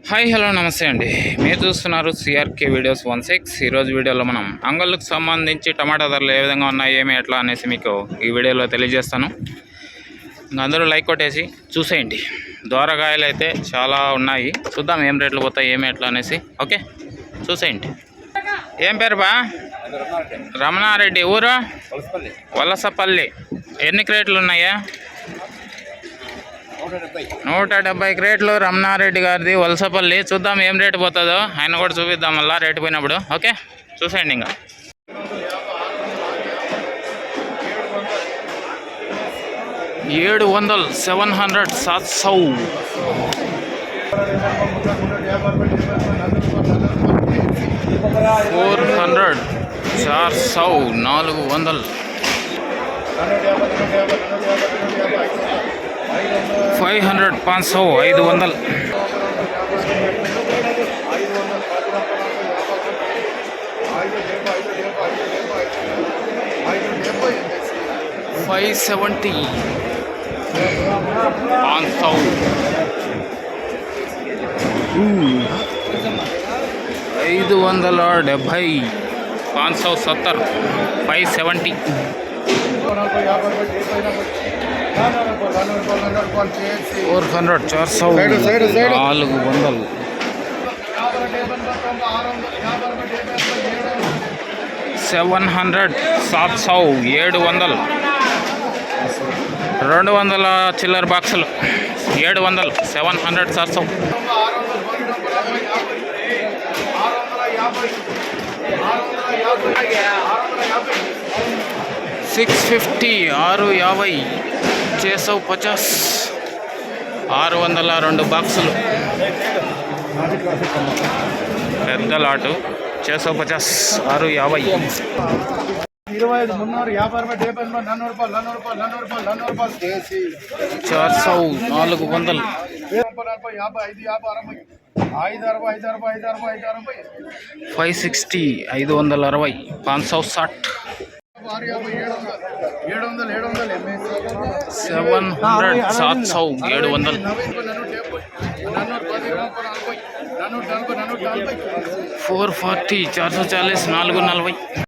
Hi hello నమస్తే అండి. మీరు చూస్తున్నారు సిఆర్కే వీడియోస్ 16. ఈరోజు వీడియోలో మనం అంగళ్ళకు సంబంధించి టమాటా ధరలు ఏ విధంగా ఉన్నాయి, ఏమి ఎట్లా అనేసి మీకు ఈ వీడియోలో తెలియజేస్తాను. అందరూ లైక్ కొట్టేసి చూసేయండి. దోరకాయలు అయితే చాలా ఉన్నాయి, చూద్దాం ఏం రేట్లు పోతాయి, ఏమి ఎట్లా అనేసి. ఓకే, చూసేయండి. ఏం పేరు బా? రమణారెడ్డి. ఊరు? వలసపల్లి. ఎన్ని క్రేట్లు ఉన్నాయా? 170 క్రేట్లు రమణారెడ్డి గారిది, వలసపల్లి. చూద్దాం ఏం రేటు పోతుందో, ఆయన కూడా చూపిద్దాం మళ్ళీ రేటు పోయినప్పుడు. ఓకే, చూసేయండి. ఇంకా 700 700 700 400 400 400 500 500 570 500 570 570 570 400 400 400 700 700 200 చిల్లర బాక్సులు 700 700 700 650 650 650 602 బాక్సులు పెద్ద లాటు 650 650 400 560 560 560 700 700 440 440 440